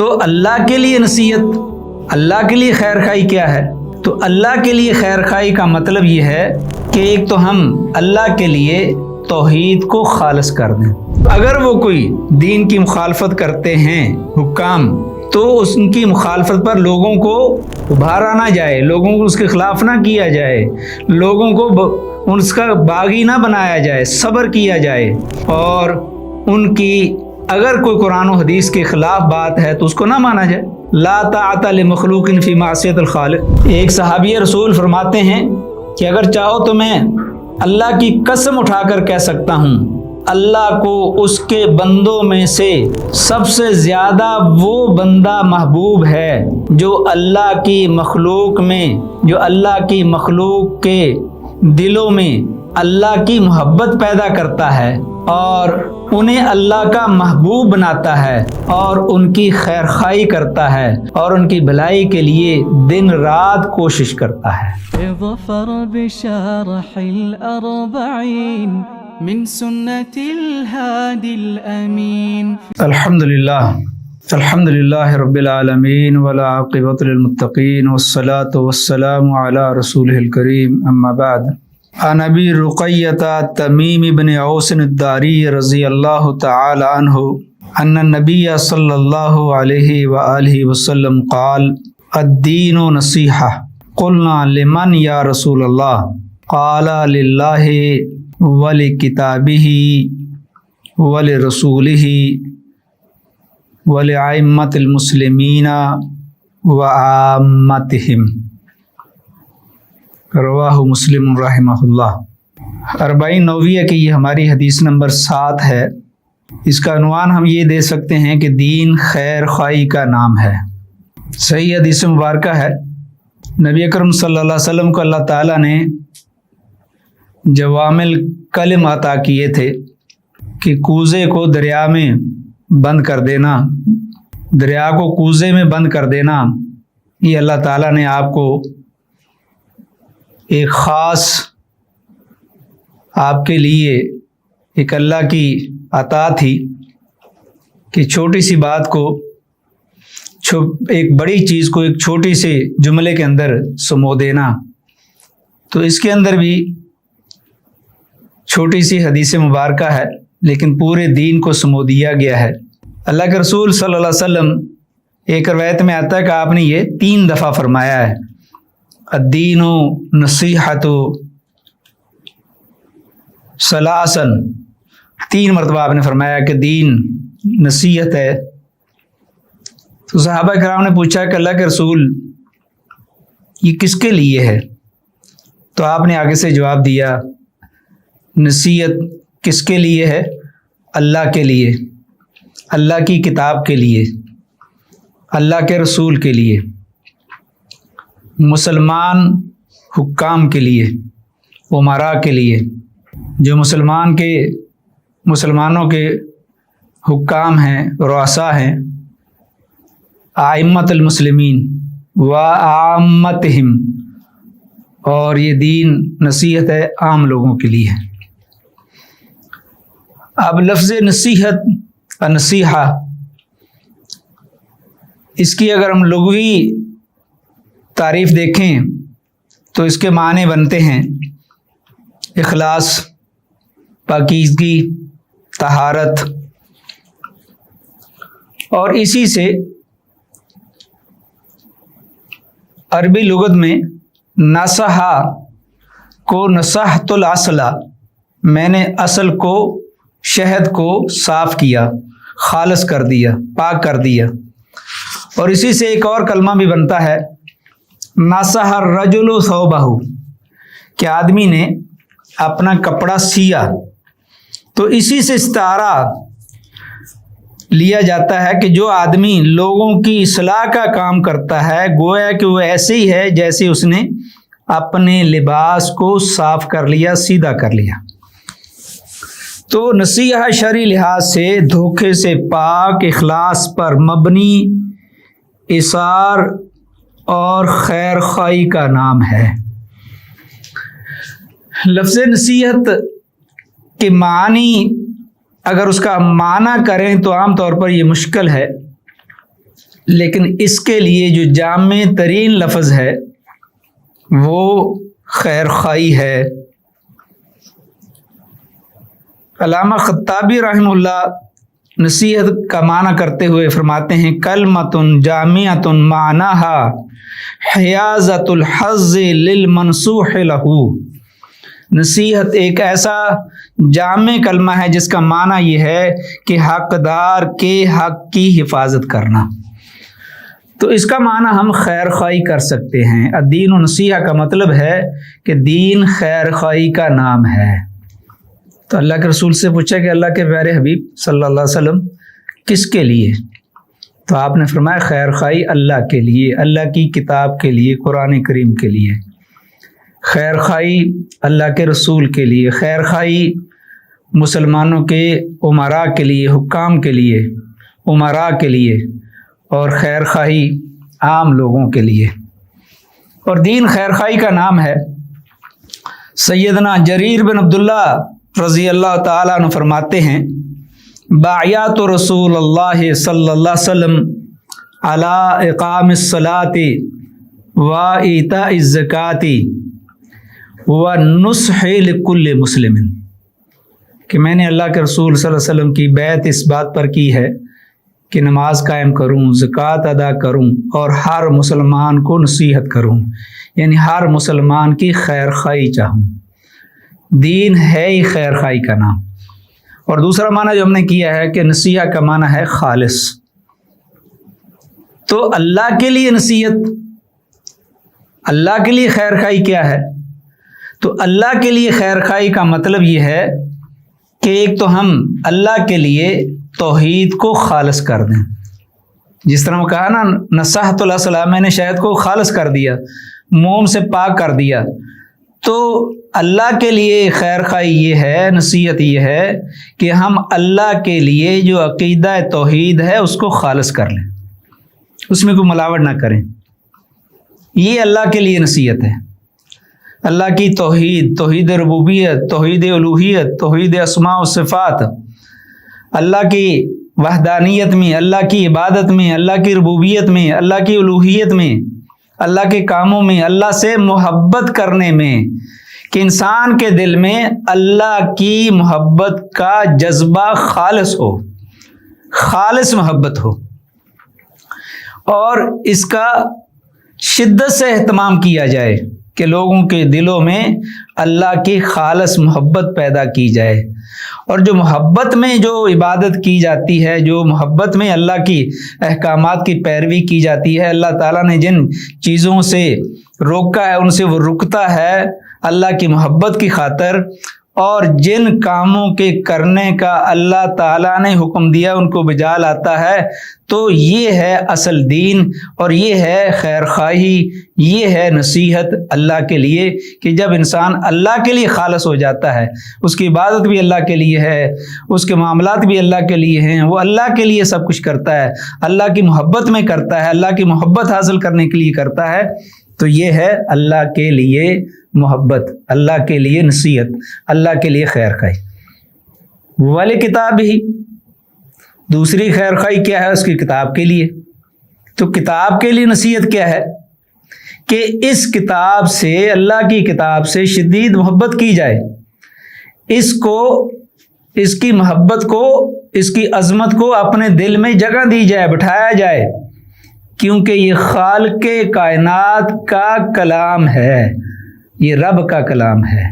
تو اللہ کے لیے نصیحت، اللہ کے لیے خیر خواہی کیا ہے؟ تو اللہ کے لیے خیر خواہی کا مطلب یہ ہے کہ ایک تو ہم اللہ کے لیے توحید کو خالص کر دیں۔ اگر وہ کوئی دین کی مخالفت کرتے ہیں حکام، تو ان کی مخالفت پر لوگوں کو ابھارا نہ جائے، لوگوں کو اس کے خلاف نہ کیا جائے، لوگوں کو اس کا باغی نہ بنایا جائے، صبر کیا جائے، اور ان کی اگر کوئی قرآن و حدیث کے خلاف بات ہے تو اس کو نہ مانا جائے۔ لا طاعت لمخلوق فی معصیت الخالق۔ ایک صحابی رسول فرماتے ہیں کہ اگر چاہو تو میں اللہ کی قسم اٹھا کر کہہ سکتا ہوں، اللہ کو اس کے بندوں میں سے سب سے زیادہ وہ بندہ محبوب ہے جو اللہ کی مخلوق میں، جو اللہ کی مخلوق کے دلوں میں اللہ کی محبت پیدا کرتا ہے اور انہیں اللہ کا محبوب بناتا ہے اور ان کی خیر خواہی کرتا ہے اور ان کی بھلائی کے لیے دن رات کوشش کرتا ہے۔ ظفر بشرح الأربعين من سنة الهادي الأمين۔ الحمد للہ رب العالمین والعاقبۃ للمتقین والصلاة والسلام علی رسولہ الکریم، اما بعد۔ عن ابی رقیۃ تمیم بن اوس الداری رضی اللہ تعالی عنہ ان النبی صلی اللہ علیہ وآلہ وسلم قال الدین نصیحہ قلنا لمن یا رسول اللہ قال للہ ولکتابہ ولرسولہ ولأئمۃ المسلمین وعامتہم۔ رواہ مسلم رحمہ اللہ۔ 40 نوویہ کی یہ ہماری حدیث نمبر 7 ہے۔ اس کا عنوان ہم یہ دے سکتے ہیں کہ دین خیر خواہی کا نام ہے۔ صحیح حدیث مبارکہ ہے، نبی اکرم صلی اللہ علیہ وسلم کو اللہ تعالیٰ نے جوامع کلم عطا کیے تھے کہ کوزے کو دریا میں بند کر دینا، دریا کو کوزے میں بند کر دینا، یہ اللہ تعالیٰ نے آپ کو ایک خاص آپ کے لیے ایک اللہ کی عطا تھی کہ چھوٹی سی بات کو، ایک بڑی چیز کو ایک چھوٹی سے جملے کے اندر سمو دینا۔ تو اس کے اندر بھی چھوٹی سی حدیث مبارکہ ہے لیکن پورے دین کو سمو دیا گیا ہے۔ اللہ کے رسول صلی اللہ علیہ وسلم، ایک روایت میں آتا ہے کہ آپ نے یہ 3 دفعہ فرمایا ہے، الدین نصیحت ثلاثا، 3 مرتبہ آپ نے فرمایا کہ دین نصیحت ہے۔ تو صحابہ کرام نے پوچھا کہ اللہ کے رسول یہ کس کے لیے ہے؟ تو آپ نے آگے سے جواب دیا، نصیحت کس کے لیے ہے؟ اللہ کے لیے، اللہ کی کتاب کے لیے، اللہ کے رسول کے لیے، مسلمان حکام کے لیے، امراء کے لیے، جو مسلمانوں کے حکام ہیں، رؤساء ہیں، ائمۃ المسلمین و عامتہم، اور یہ دین نصیحت ہے عام لوگوں کے لیے۔ اب لفظ نصیحت، نصیحہ، اس کی اگر ہم لغوی تعریف دیکھیں تو اس کے معنی بنتے ہیں اخلاص، پاکیزگی، طہارت، اور اسی سے عربی لغت میں نصحہ کو نصحت الاصل، میں نے اصل کو، شہد کو صاف کیا، خالص کر دیا، پاک کر دیا۔ اور اسی سے ایک اور کلمہ بھی بنتا ہے نصح الرجل ثوبہ، کہ آدمی نے اپنا کپڑا سیا۔ تو اسی سے استعارہ لیا جاتا ہے کہ جو آدمی لوگوں کی اصلاح کا کام کرتا ہے، گویا کہ وہ ایسے ہی ہے جیسے اس نے اپنے لباس کو صاف کر لیا، سیدھا کر لیا۔ تو نصیحہ شرعی لحاظ سے دھوکے سے پاک، اخلاص پر مبنی، اثار اور خیر خواہی کا نام ہے۔ لفظ نصیحت کے معنی اگر اس کا معنی کریں تو عام طور پر یہ مشکل ہے لیکن اس کے لیے جو جامع ترین لفظ ہے وہ خیر خواہی ہے۔ علامہ خطابی رحمہ اللہ نصیحت کا معنی کرتے ہوئے فرماتے ہیں کلمۃ جامعۃ معناہا حیازۃ الحظ للمنصوح لہ۔ نصیحت ایک ایسا جامع کلمہ ہے جس کا معنی یہ ہے کہ حقدار کے حق کی حفاظت کرنا۔ تو اس کا معنی ہم خیر خواہی کر سکتے ہیں۔ الدین النصیحہ کا مطلب ہے کہ دین خیر خواہی کا نام ہے۔ تو اللہ کے رسول سے پوچھا کہ اللہ کے پیارے حبیب صلی اللہ علیہ وسلم کس کے لیے؟ تو آپ نے فرمایا خیر خواہی اللہ کے لیے، اللہ کی کتاب کے لیے، قرآن کریم کے لیے، خیر خواہی اللہ کے رسول کے لیے، خیر خواہی مسلمانوں کے امراء کے لیے، حکام کے لیے، امراء کے لیے، اور خیر خواہی عام لوگوں کے لیے۔ اور دین خیر خواہی کا نام ہے۔ سیدنا جریر بن عبداللہ رضی اللہ تعالیٰ عنہ فرماتے ہیں باعیات رسول اللہ صلی اللہ علیہ وسلم علی اقام الصلاۃ و ایتاء الزکاۃ و نصح لکل مسلم، کہ میں نے اللہ کے رسول صلی اللہ علیہ وسلم کی بیعت اس بات پر کی ہے کہ نماز قائم کروں، زکوٰۃ ادا کروں، اور ہر مسلمان کو نصیحت کروں، یعنی ہر مسلمان کی خیر خواہی چاہوں۔ دین ہے ہی خیر خواہی کا نام۔ اور دوسرا معنی جو ہم نے کیا ہے کہ نصیحہ کا معنی ہے خالص۔ تو اللہ کے لیے نصیحت، اللہ کے لیے خیر خواہی کیا ہے؟ تو اللہ کے لیے خیر خواہی کا مطلب یہ ہے کہ ایک تو ہم اللہ کے لیے توحید کو خالص کر دیں، جس طرح وہ کہا نا نصحت اللہ السلام، میں نے شہد کو خالص کر دیا، موم سے پاک کر دیا۔ تو اللہ کے لیے خیر خواہی یہ ہے، نصیحت یہ ہے کہ ہم اللہ کے لیے جو عقیدہ توحید ہے اس کو خالص کر لیں، اس میں کوئی ملاوٹ نہ کریں۔ یہ اللہ کے لیے نصیحت ہے۔ اللہ کی توحید، توحید ربوبیت، توحید الوہیت، توحید اسماء و صفات، اللہ کی وحدانیت میں، اللہ کی عبادت میں، اللہ کی ربوبیت میں، اللہ کی الوہیت میں، اللہ کے کاموں میں، اللہ سے محبت کرنے میں، کہ انسان کے دل میں اللہ کی محبت کا جذبہ خالص ہو، خالص محبت ہو، اور اس کا شدت سے اہتمام کیا جائے کہ لوگوں کے دلوں میں اللہ کی خالص محبت پیدا کی جائے۔ اور جو محبت میں جو عبادت کی جاتی ہے، جو محبت میں اللہ کی احکامات کی پیروی کی جاتی ہے، اللہ تعالیٰ نے جن چیزوں سے روکا ہے ان سے وہ رکتا ہے اللہ کی محبت کی خاطر، اور جن کاموں کے کرنے کا اللہ تعالیٰ نے حکم دیا ان کو بجا لاتا ہے۔ تو یہ ہے اصل دین، اور یہ ہے خیر خواہی، یہ ہے نصیحت اللہ کے لیے، کہ جب انسان اللہ کے لیے خالص ہو جاتا ہے، اس کی عبادت بھی اللہ کے لیے ہے، اس کے معاملات بھی اللہ کے لیے ہیں، وہ اللہ کے لیے سب کچھ کرتا ہے، اللہ کی محبت میں کرتا ہے، اللہ کی محبت حاصل کرنے کے لیے کرتا ہے، تو یہ ہے اللہ کے لیے محبت، اللہ کے لیے نصیحت، اللہ کے لیے خیر خواہی۔ ولی کتاب ہی، دوسری خیر خواہی کیا ہے؟ اس کی کتاب کے لیے۔ تو کتاب کے لیے نصیحت کیا ہے؟ کہ اس کتاب سے، اللہ کی کتاب سے شدید محبت کی جائے، اس کو، اس کی محبت کو، اس کی عظمت کو اپنے دل میں جگہ دی جائے، بٹھایا جائے، کیونکہ یہ خالق کائنات کا کلام ہے، یہ رب کا کلام ہے،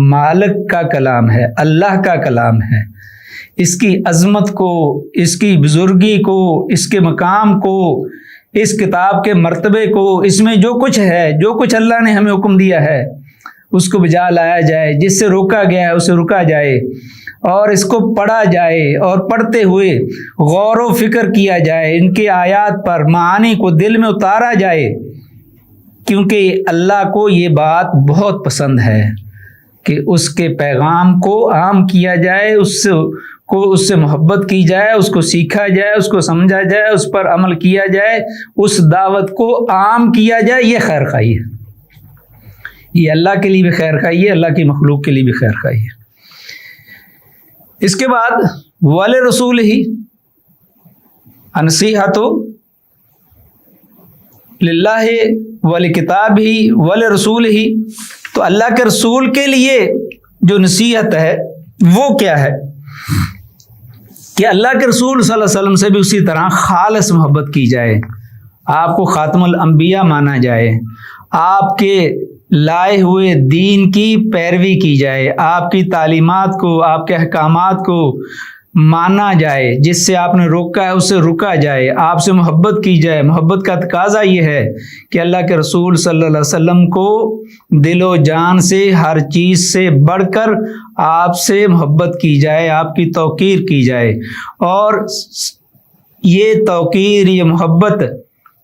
مالک کا کلام ہے، اللہ کا کلام ہے۔ اس کی عظمت کو، اس کی بزرگی کو، اس کے مقام کو، اس کتاب کے مرتبے کو، اس میں جو کچھ ہے، جو کچھ اللہ نے ہمیں حکم دیا ہے، اس کو بجا لایا جائے، جس سے روکا گیا ہے اسے رکا جائے، اور اس کو پڑھا جائے، اور پڑھتے ہوئے غور و فکر کیا جائے، ان کے آیات پر معانی کو دل میں اتارا جائے، کیونکہ اللہ کو یہ بات بہت پسند ہے کہ اس کے پیغام کو عام کیا جائے، اس سے محبت کی جائے، اس کو سیکھا جائے، اس کو سمجھا جائے، اس پر عمل کیا جائے، اس دعوت کو عام کیا جائے۔ یہ خیر خواہی ہے، یہ اللہ کے لیے بھی خیر خواہی ہے، اللہ کی مخلوق کے لیے بھی خیر خواہی ہے۔ اس کے بعد وَلِرَسُولِهِ النصیحۃ للہ ولکتاب ہی ولرسول ہی، تو اللہ کے رسول کے لیے جو نصیحت ہے وہ کیا ہے کہ اللہ کے رسول صلی اللہ علیہ وسلم سے بھی اسی طرح خالص محبت کی جائے، آپ کو خاتم الانبیاء مانا جائے، آپ کے لائے ہوئے دین کی پیروی کی جائے، آپ کی تعلیمات کو، آپ کے احکامات کو مانا جائے، جس سے آپ نے روکا ہے اس سے رکا جائے، آپ سے محبت کی جائے۔ محبت کا تقاضا یہ ہے کہ اللہ کے رسول صلی اللہ علیہ وسلم کو دل و جان سے، ہر چیز سے بڑھ کر آپ سے محبت کی جائے، آپ کی توقیر کی جائے۔ اور یہ توقیر، یہ محبت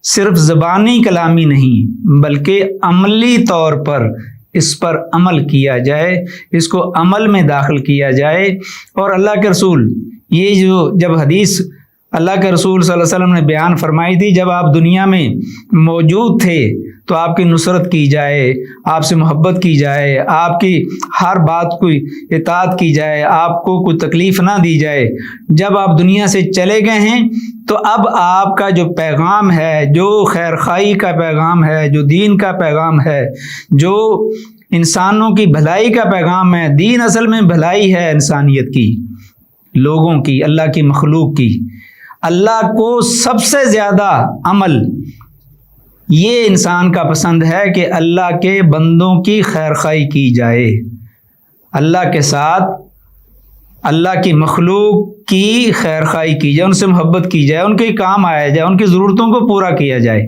صرف زبانی کلامی نہیں بلکہ عملی طور پر اس پر عمل کیا جائے، اس کو عمل میں داخل کیا جائے۔ اور اللہ کے رسول، یہ جو جب حدیث اللہ کے رسول صلی اللہ علیہ وسلم نے بیان فرمائی تھی، جب آپ دنیا میں موجود تھے تو آپ کی نصرت کی جائے، آپ سے محبت کی جائے، آپ کی ہر بات کو اطاعت کی جائے، آپ کو کوئی تکلیف نہ دی جائے۔ جب آپ دنیا سے چلے گئے ہیں تو اب آپ کا جو پیغام ہے، جو خیر خواہی کا پیغام ہے، جو دین کا پیغام ہے، جو انسانوں کی بھلائی کا پیغام ہے، دین اصل میں بھلائی ہے انسانیت کی، لوگوں کی، اللہ کی مخلوق کی۔ اللہ کو سب سے زیادہ عمل یہ انسان کا پسند ہے کہ اللہ کے بندوں کی خیر خواہی کی جائے، اللہ کے ساتھ اللہ کی مخلوق کی خیر خواہی کی جائے، ان سے محبت کی جائے، ان کے کام آیا جائے، ان کی ضرورتوں کو پورا کیا جائے۔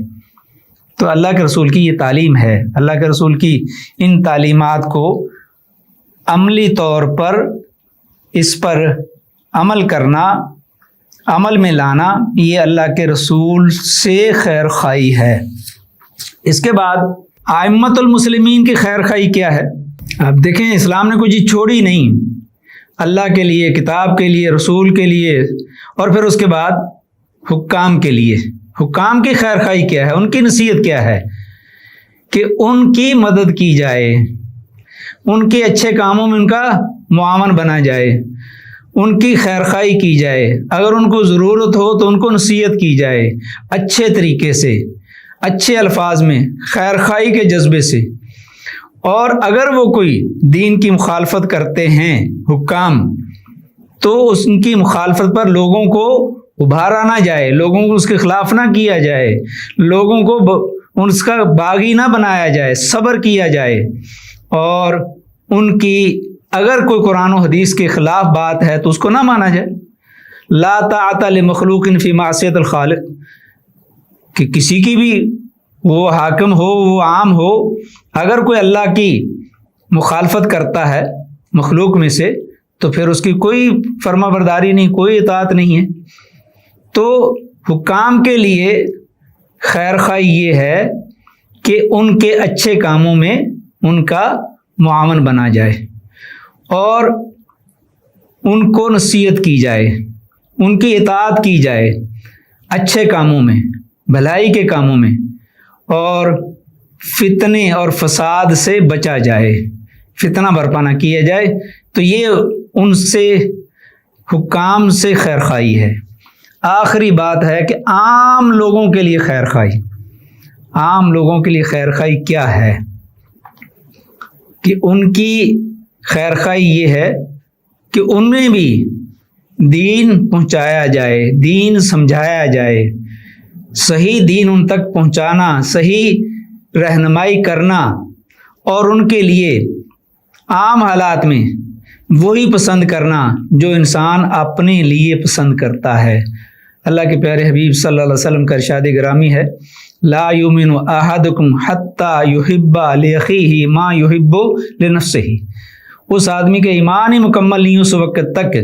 تو اللہ کے رسول کی یہ تعلیم ہے۔ اللہ کے رسول کی ان تعلیمات کو عملی طور پر اس پر عمل کرنا، عمل میں لانا، یہ اللہ کے رسول سے خیر خواہی ہے۔ اس کے بعد ائمۃ المسلمین کی خیر خواہی کیا ہے؟ اب دیکھیں، اسلام نے کوئی چیز چھوڑی نہیں، اللہ کے لیے، کتاب کے لیے، رسول کے لیے، اور پھر اس کے بعد حکام کے لیے۔ حکام کی خیر خواہی کیا ہے؟ ان کی نصیحت کیا ہے؟ کہ ان کی مدد کی جائے، ان کے اچھے کاموں میں ان کا معاون بنا جائے، ان کی خیر خواہی کی جائے، اگر ان کو ضرورت ہو تو ان کو نصیحت کی جائے، اچھے طریقے سے، اچھے الفاظ میں، خیر خواہی کے جذبے سے۔ اور اگر وہ کوئی دین کی مخالفت کرتے ہیں حکام، تو ان کی مخالفت پر لوگوں کو ابھارا نہ جائے، لوگوں کو اس کے خلاف نہ کیا جائے، لوگوں کو اس کا باغی نہ بنایا جائے، صبر کیا جائے۔ اور ان کی اگر کوئی قرآن و حدیث کے خلاف بات ہے تو اس کو نہ مانا جائے۔ لا طاعۃ لمخلوق فی معصیۃ الخالق، کہ کسی کی بھی، وہ حاکم ہو، وہ عام ہو، اگر کوئی اللہ کی مخالفت کرتا ہے مخلوق میں سے تو پھر اس کی کوئی فرما برداری نہیں، کوئی اطاعت نہیں ہے۔ تو حکام کے لیے خیر خواہی یہ ہے کہ ان کے اچھے کاموں میں ان کا معاون بنا جائے، اور ان کو نصیحت کی جائے، ان کی اطاعت کی جائے اچھے کاموں میں، بھلائی کے کاموں میں، اور فتنے اور فساد سے بچا جائے، فتنہ برپا نہ کیا جائے۔ تو یہ ان سے، حکام سے خیر خواہی ہے۔ آخری بات ہے کہ عام لوگوں کے لیے خیر خواہی۔ عام لوگوں کے لیے خیر خواہی کیا ہے؟ کہ ان کی خیر خواہی یہ ہے کہ انہیں بھی دین پہنچایا جائے، دین سمجھایا جائے، صحیح دین ان تک پہنچانا، صحیح رہنمائی کرنا، اور ان کے لیے عام حالات میں وہی پسند کرنا جو انسان اپنے لیے پسند کرتا ہے۔ اللہ کے پیارے حبیب صلی اللہ علیہ وسلم کا ارشاد گرامی ہے، لا یؤمن احدکم حتی یحب لاخیہ ما یحب لنفسہ۔ اس آدمی کا ایمان ہی مکمل نہیں اس وقت تک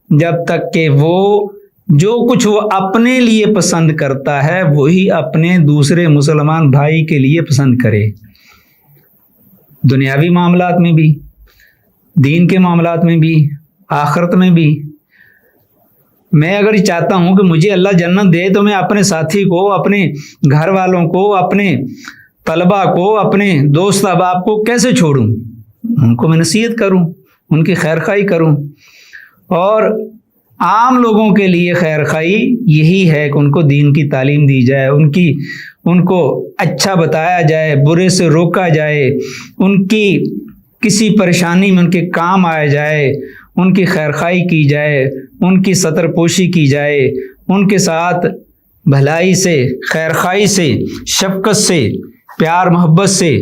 جب تک کہ وہ جو کچھ وہ اپنے لیے پسند کرتا ہے وہی اپنے دوسرے مسلمان بھائی کے لیے پسند کرے، دنیاوی معاملات میں بھی، دین کے معاملات میں بھی، آخرت میں بھی۔ میں اگر یہ چاہتا ہوں کہ مجھے اللہ جنت دے تو میں اپنے ساتھی کو، اپنے گھر والوں کو، اپنے طلباء کو، اپنے دوست احباب کو کیسے چھوڑوں؟ ان کو میں نصیحت کروں، ان کی خیر خواہی کروں۔ اور عام لوگوں کے لیے خیر خواہی یہی ہے کہ ان کو دین کی تعلیم دی جائے، ان کو اچھا بتایا جائے، برے سے روکا جائے، ان کی کسی پریشانی میں ان کے کام آیا جائے، ان کی خیر خواہی کی جائے، ان کی ستر پوشی کی جائے، ان کے ساتھ بھلائی سے، خیر خواہی سے، شفقت سے، پیار محبت سے،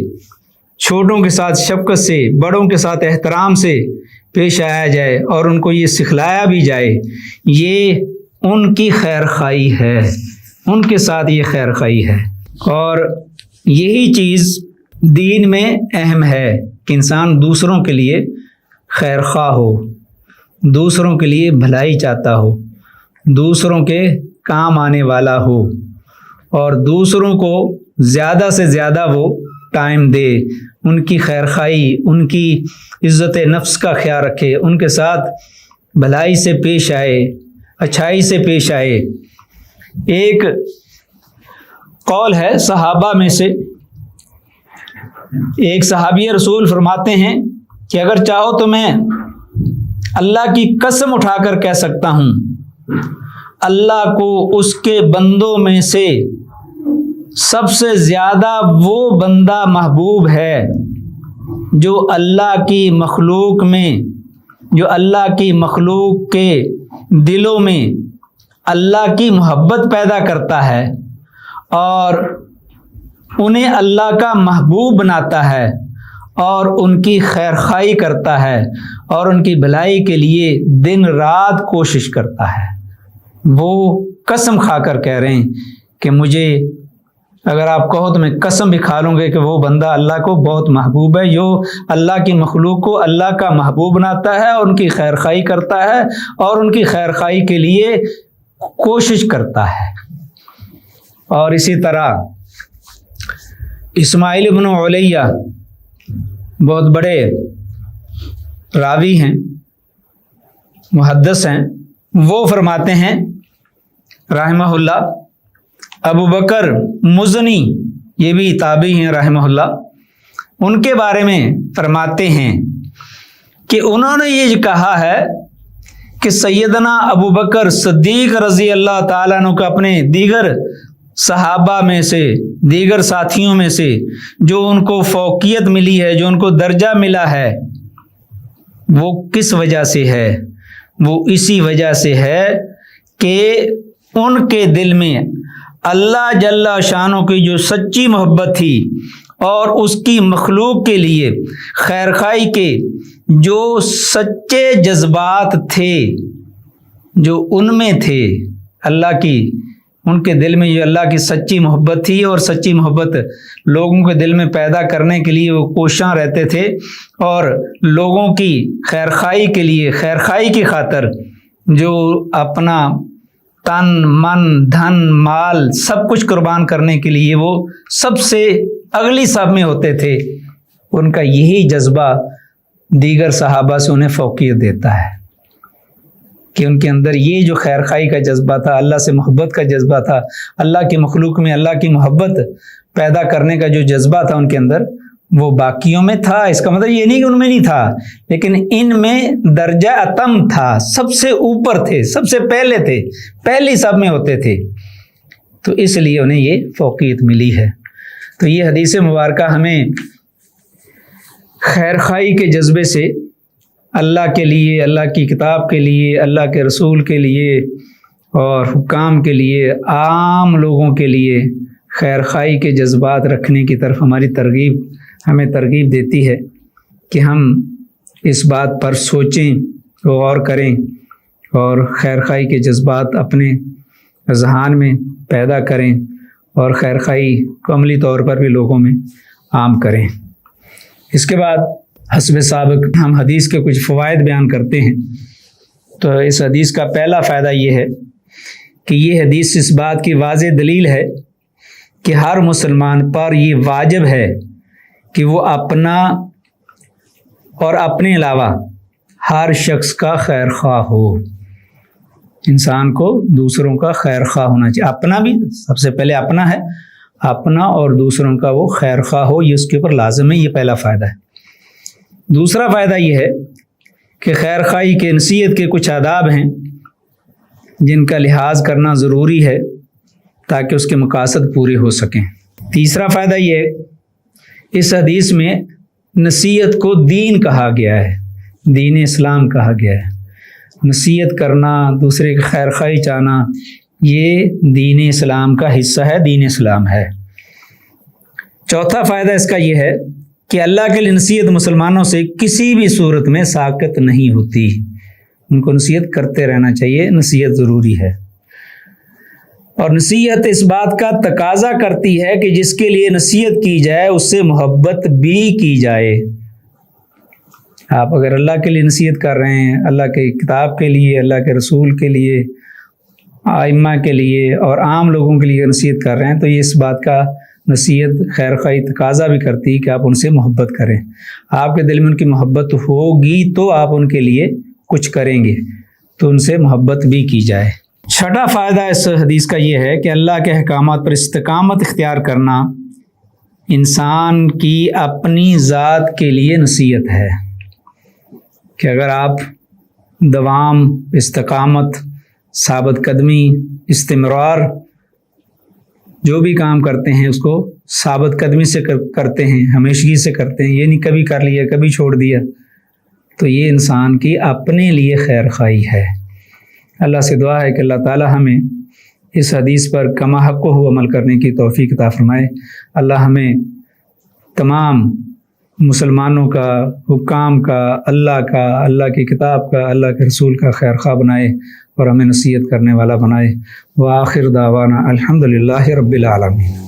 چھوٹوں کے ساتھ شفقت سے، بڑوں کے ساتھ احترام سے پیش آیا جائے، اور ان کو یہ سکھلایا بھی جائے۔ یہ ان کی خیر خواہی ہے، ان کے ساتھ یہ خیر خواہی ہے۔ اور یہی چیز دین میں اہم ہے کہ انسان دوسروں کے لیے خیر خواہ ہو، دوسروں کے لیے بھلائی چاہتا ہو، دوسروں کے کام آنے والا ہو، اور دوسروں کو زیادہ سے زیادہ وہ ٹائم دے، ان کی خیر خواہی، ان کی عزت نفس کا خیال رکھے، ان کے ساتھ بھلائی سے پیش آئے، اچھائی سے پیش آئے۔ ایک قول ہے صحابہ میں سے، ایک صحابی رسول فرماتے ہیں کہ اگر چاہو تو میں اللہ کی قسم اٹھا کر کہہ سکتا ہوں، اللہ کو اس کے بندوں میں سے سب سے زیادہ وہ بندہ محبوب ہے جو اللہ کی مخلوق میں، جو اللہ کی مخلوق کے دلوں میں اللہ کی محبت پیدا کرتا ہے اور انہیں اللہ کا محبوب بناتا ہے اور ان کی خیر خواہی کرتا ہے اور ان کی بھلائی کے لیے دن رات کوشش کرتا ہے۔ وہ قسم کھا کر کہہ رہے ہیں کہ مجھے، اگر آپ کہو تو میں قسم بھی کھا لوں گے کہ وہ بندہ اللہ کو بہت محبوب ہے، جو اللہ کی مخلوق کو اللہ کا محبوب بناتا ہے اور ان کی خیر خواہی کرتا ہے اور ان کی خیر خواہی کے لیے کوشش کرتا ہے۔ اور اسی طرح اسماعیل ابن علیہ بہت بڑے راوی ہیں، محدث ہیں، وہ فرماتے ہیں رحمہ اللہ، ابو بکر مزنی، یہ بھی تابعی ہیں رحمہ اللہ، ان کے بارے میں فرماتے ہیں کہ انہوں نے یہ کہا ہے کہ سیدنا ابو بکر صدیق رضی اللہ تعالیٰ عنہ کا اپنے دیگر صحابہ میں سے، دیگر ساتھیوں میں سے جو ان کو فوقیت ملی ہے، جو ان کو درجہ ملا ہے، وہ کس وجہ سے ہے؟ وہ اسی وجہ سے ہے کہ ان کے دل میں اللہ جل شانہ کی جو سچی محبت تھی اور اس کی مخلوق کے لیے خیر خواہی کے جو سچے جذبات تھے، جو ان میں تھے، اللہ کی، ان کے دل میں جو اللہ کی سچی محبت تھی، اور سچی محبت لوگوں کے دل میں پیدا کرنے کے لیے وہ کوشاں رہتے تھے اور لوگوں کی خیر خواہی کے لیے، خیر خواہی کی خاطر جو اپنا تن من دھن مال سب کچھ قربان کرنے کے لیے وہ سب سے اگلی صف میں ہوتے تھے۔ ان کا یہی جذبہ دیگر صحابہ سے انہیں فوقیت دیتا ہے کہ ان کے اندر یہ جو خیر خواہی کا جذبہ تھا، اللہ سے محبت کا جذبہ تھا، اللہ کی مخلوق میں اللہ کی محبت پیدا کرنے کا جو جذبہ تھا ان کے اندر، وہ باقیوں میں تھا۔ اس کا مطلب یہ نہیں کہ ان میں نہیں تھا، لیکن ان میں درجہ اتم تھا، سب سے اوپر تھے، سب سے پہلے تھے، پہلی سب میں ہوتے تھے، تو اس لیے انہیں یہ فوقیت ملی ہے۔ تو یہ حدیث مبارکہ ہمیں خیر خواہی کے جذبے سے اللہ کے لیے، اللہ کی کتاب کے لیے، اللہ کے رسول کے لیے اور حکام کے لیے، عام لوگوں کے لیے خیر خواہی کے جذبات رکھنے کی طرف ہمیں ترغیب دیتی ہے کہ ہم اس بات پر سوچیں، غور کریں اور خیر خواہی کے جذبات اپنے ذہان میں پیدا کریں اور خیر خواہی کو عملی طور پر بھی لوگوں میں عام کریں۔ اس کے بعد حسب سابق ہم حدیث کے کچھ فوائد بیان کرتے ہیں۔ تو اس حدیث کا پہلا فائدہ یہ ہے کہ یہ حدیث اس بات کی واضح دلیل ہے کہ ہر مسلمان پر یہ واجب ہے کہ وہ اپنا اور اپنے علاوہ ہر شخص کا خیر خواہ ہو۔ انسان کو دوسروں کا خیر خواہ ہونا چاہیے، اپنا بھی، سب سے پہلے اپنا ہے، اپنا اور دوسروں کا وہ خیر خواہ ہو، یہ اس کے اوپر لازم ہے۔ یہ پہلا فائدہ ہے۔ دوسرا فائدہ یہ ہے کہ خیر خواہی کے نصیحت کے کچھ آداب ہیں جن کا لحاظ کرنا ضروری ہے تاکہ اس کے مقاصد پورے ہو سکیں۔ تیسرا فائدہ یہ ہے، اس حدیث میں نصیحت کو دین کہا گیا ہے، دین اسلام کہا گیا ہے۔ نصیحت کرنا، دوسرے کی خیر خواہی چاہنا، یہ دین اسلام کا حصہ ہے، دین اسلام ہے۔ چوتھا فائدہ اس کا یہ ہے کہ اللہ کے لیے نصیحت مسلمانوں سے کسی بھی صورت میں ساکت نہیں ہوتی، ان کو نصیحت کرتے رہنا چاہیے، نصیحت ضروری ہے۔ اور نصیحت اس بات کا تقاضا کرتی ہے کہ جس کے لیے نصیحت کی جائے اس سے محبت بھی کی جائے۔ آپ اگر اللہ کے لیے نصیحت کر رہے ہیں، اللہ کی کتاب کے لیے، اللہ کے رسول کے لیے، ائمہ کے لیے اور عام لوگوں کے لیے نصیحت کر رہے ہیں، تو یہ اس بات کا نصیحت خیر خواہی تقاضا بھی کرتی ہے کہ آپ ان سے محبت کریں۔ آپ کے دل میں ان کی محبت ہوگی تو آپ ان کے لیے کچھ کریں گے، تو ان سے محبت بھی کی جائے۔ چھٹا فائدہ اس حدیث کا یہ ہے کہ اللہ کے احکامات پر استقامت اختیار کرنا انسان کی اپنی ذات کے لیے نصیحت ہے، کہ اگر آپ دوام، استقامت، ثابت قدمی، استمرار جو بھی کام کرتے ہیں اس کو ثابت قدمی سے کرتے ہیں، ہمیشگی سے کرتے ہیں، یہ نہیں کبھی کر لیا کبھی چھوڑ دیا، تو یہ انسان کی اپنے لیے خیر خواہی ہے۔ اللہ سے دعا ہے کہ اللہ تعالی ہمیں اس حدیث پر کما حق ہو عمل کرنے کی توفیق عطا فرمائے۔ اللہ ہمیں تمام مسلمانوں کا، حکام کا، اللہ کی کتاب کا، اللہ کے رسول کا خیر خواہ بنائے اور ہمیں نصیحت کرنے والا بنائے۔ وآخر دعوانا الحمدللہ رب العالمین۔